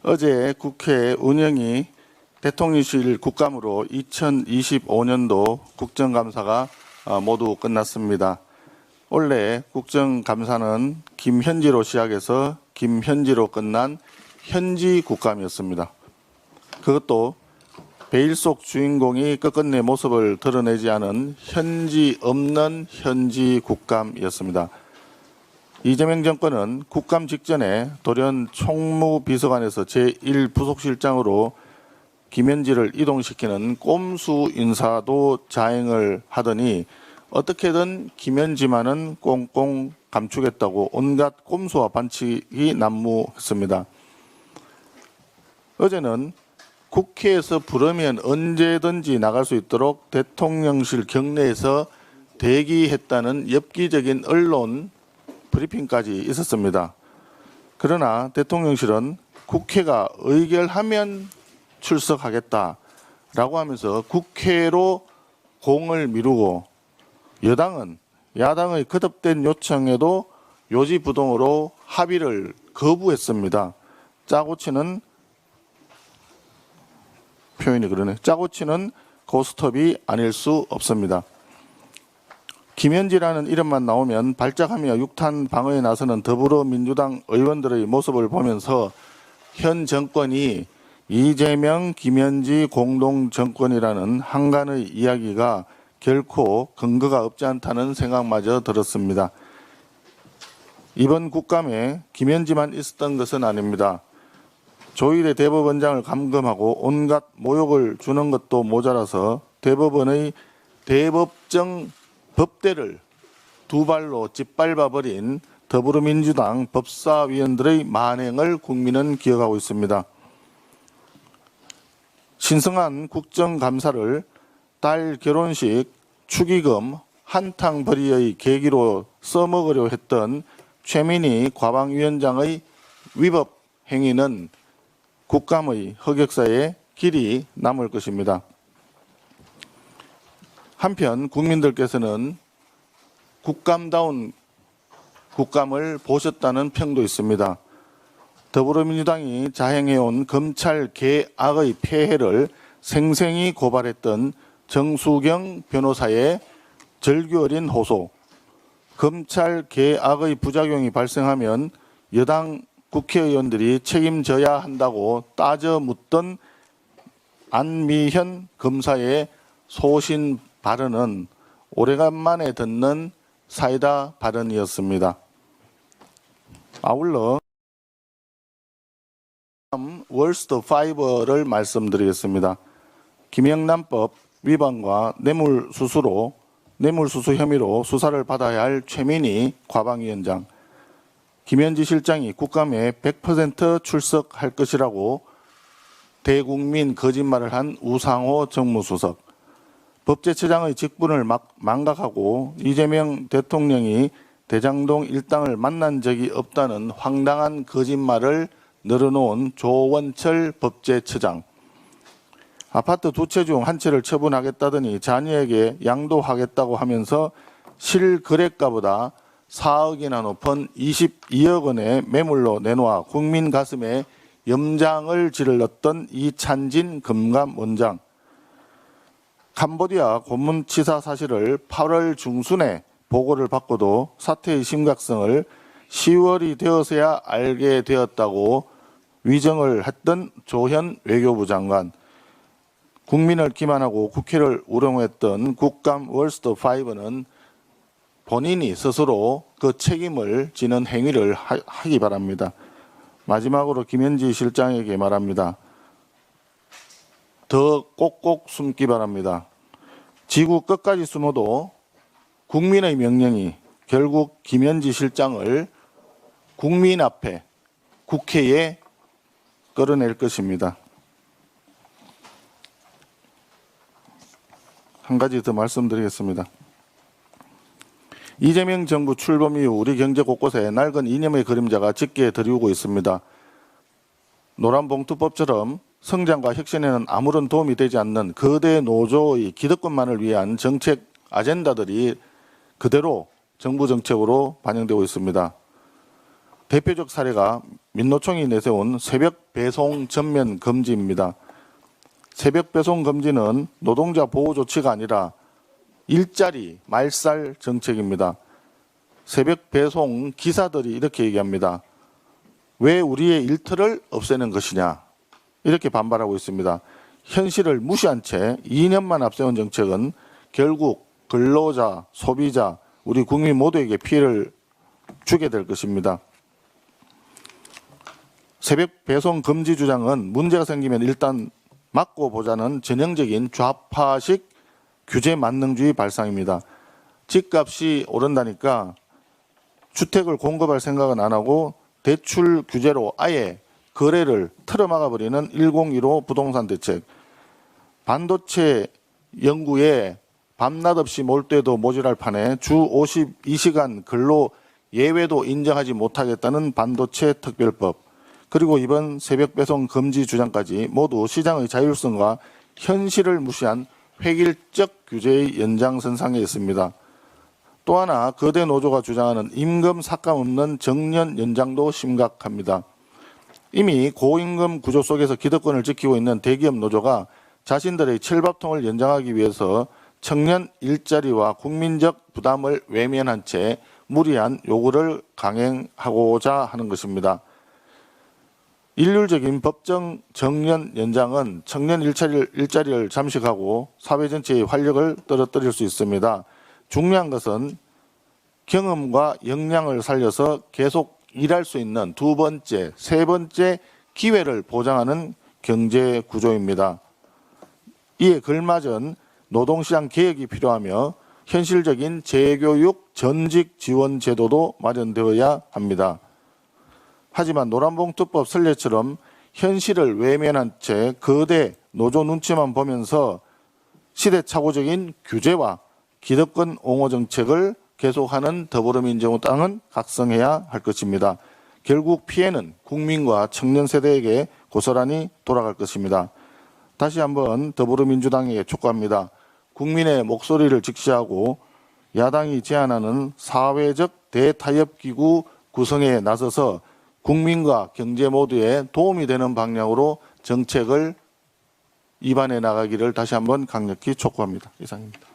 어제 국회 운영위 대통령실 국감으로 2025년도 국정감사가 모두 끝났습니다. 원래 국정감사는 김현지로 시작해서 김현지로 끝난 현지 국감이었습니다. 그것도 베일 속 주인공이 끝끝내 모습을 드러내지 않은 현지 없는 현지 국감이었습니다. 이재명 정권은 국감 직전에 돌연 총무비서관에서 제1부속실장으로 김현지를 이동시키는 꼼수 인사도 자행을 하더니 어떻게든 김현지만은 꽁꽁 감추겠다고 온갖 꼼수와 반칙이 난무했습니다. 어제는 국회에서 부르면 언제든지 나갈 수 있도록 대통령실 경내에서 대기했다는 엽기적인 언론 브리핑까지 있었습니다. 그러나 대통령실은 국회가 의결하면 출석하겠다라고 하면서 국회로 공을 미루고 여당은 야당의 거듭된 요청에도 요지부동으로 합의를 거부했습니다. 짜고 치는 표현이 그러네. 짜고 치는 고스톱이 아닐 수 없습니다. 김현지라는 이름만 나오면 발작하며 육탄 방어에 나서는 더불어민주당 의원들의 모습을 보면서 현 정권이 이재명, 김현지 공동정권이라는 한간의 이야기가 결코 근거가 없지 않다는 생각마저 들었습니다. 이번 국감에 김현지만 있었던 것은 아닙니다. 조일의 대법원장을 감금하고 온갖 모욕을 주는 것도 모자라서 대법원의 대법정 법대를 두 발로 짓밟아버린 더불어민주당 법사위원들의 만행을 국민은 기억하고 있습니다. 신성한 국정감사를 딸 결혼식 축의금 한탕벌이의 계기로 써먹으려 했던 최민희 과방위원장의 위법 행위는 국감의 흑역사에 길이 남을 것입니다. 한편 국민들께서는 국감다운 국감을 보셨다는 평도 있습니다. 더불어민주당이 자행해온 검찰 개악의 폐해를 생생히 고발했던 정수경 변호사의 절규 어린 호소, 검찰 개악의 부작용이 발생하면 여당 국회의원들이 책임져야 한다고 따져 묻던 안미현 검사의 소신 발언은 오래간만에 듣는 사이다 발언이었습니다. 아울러 월스트 5를 말씀드리겠습니다. 김영란법 위반과 뇌물수수 혐의로 수사를 받아야 할 최민희 과방위원장, 김현지 실장이 국감에 100% 출석할 것이라고 대국민 거짓말을 한 우상호 정무수석, 법제처장의 직분을 망각하고 이재명 대통령이 대장동 일당을 만난 적이 없다는 황당한 거짓말을 늘어놓은 조원철 법제처장, 아파트 두 채 중 한 채를 처분하겠다더니 자녀에게 양도하겠다고 하면서 실거래가보다 4억이나 높은 22억 원의 매물로 내놓아 국민 가슴에 염장을 질렀던 이찬진 금감원장, 캄보디아 고문치사 사실을 8월 중순에 보고를 받고도 사태의 심각성을 10월이 되어서야 알게 되었다고 위정을 했던 조현 외교부 장관, 국민을 기만하고 국회를 우롱했던 국감 월스트 5는 본인이 스스로 그 책임을 지는 행위를 하기 바랍니다. 마지막으로 김현지 실장에게 말합니다. 더 꼭꼭 숨기 바랍니다. 지구 끝까지 숨어도 국민의 명령이 결국 김현지 실장을 국민 앞에 국회에 끌어낼 것입니다. 한 가지 더 말씀드리겠습니다. 이재명 정부 출범 이후 우리 경제 곳곳에 낡은 이념의 그림자가 짙게 드리우고 있습니다. 노란봉투법처럼 성장과 혁신에는 아무런 도움이 되지 않는 거대 노조의 기득권만을 위한 정책 아젠다들이 그대로 정부 정책으로 반영되고 있습니다. 대표적 사례가 민노총이 내세운 새벽 배송 전면 금지입니다. 새벽 배송 금지는 노동자 보호 조치가 아니라 일자리 말살 정책입니다. 새벽 배송 기사들이 이렇게 얘기합니다. 왜 우리의 일터를 없애는 것이냐, 이렇게 반발하고 있습니다. 현실을 무시한 채 2년만 앞세운 정책은 결국 근로자, 소비자, 우리 국민 모두에게 피해를 주게 될 것입니다. 새벽 배송 금지 주장은 문제가 생기면 일단 막고 보자는 전형적인 좌파식 규제 만능주의 발상입니다. 집값이 오른다니까 주택을 공급할 생각은 안 하고 대출 규제로 아예 거래를 틀어막아 버리는 1015 부동산 대책. 반도체 연구에 밤낮 없이 몰두해도 모자랄 판에 주 52시간 근로 예외도 인정하지 못하겠다는 반도체 특별법. 그리고 이번 새벽 배송 금지 주장까지 모두 시장의 자율성과 현실을 무시한 획일적 규제의 연장선상에 있습니다. 또 하나 거대 노조가 주장하는 임금 삭감 없는 정년 연장도 심각합니다. 이미 고임금 구조 속에서 기득권을 지키고 있는 대기업 노조가 자신들의 칠밥통을 연장하기 위해서 청년 일자리와 국민적 부담을 외면한 채 무리한 요구를 강행하고자 하는 것입니다. 일률적인 법정 정년 연장은 청년 일자리를 잠식하고 사회 전체의 활력을 떨어뜨릴 수 있습니다. 중요한 것은 경험과 역량을 살려서 계속 일할 수 있는 두 번째, 세 번째 기회를 보장하는 경제 구조입니다. 이에 걸맞은 노동시장 개혁이 필요하며 현실적인 재교육 전직 지원 제도도 마련되어야 합니다. 하지만 노란봉투법 선례처럼 현실을 외면한 채 거대 노조 눈치만 보면서 시대착오적인 규제와 기득권 옹호 정책을 계속하는 더불어민주당은 각성해야 할 것입니다. 결국 피해는 국민과 청년 세대에게 고스란히 돌아갈 것입니다. 다시 한번 더불어민주당에게 촉구합니다. 국민의 목소리를 직시하고 야당이 제안하는 사회적 대타협기구 구성에 나서서 국민과 경제 모두에 도움이 되는 방향으로 정책을 입안해 나가기를 다시 한번 강력히 촉구합니다. 이상입니다.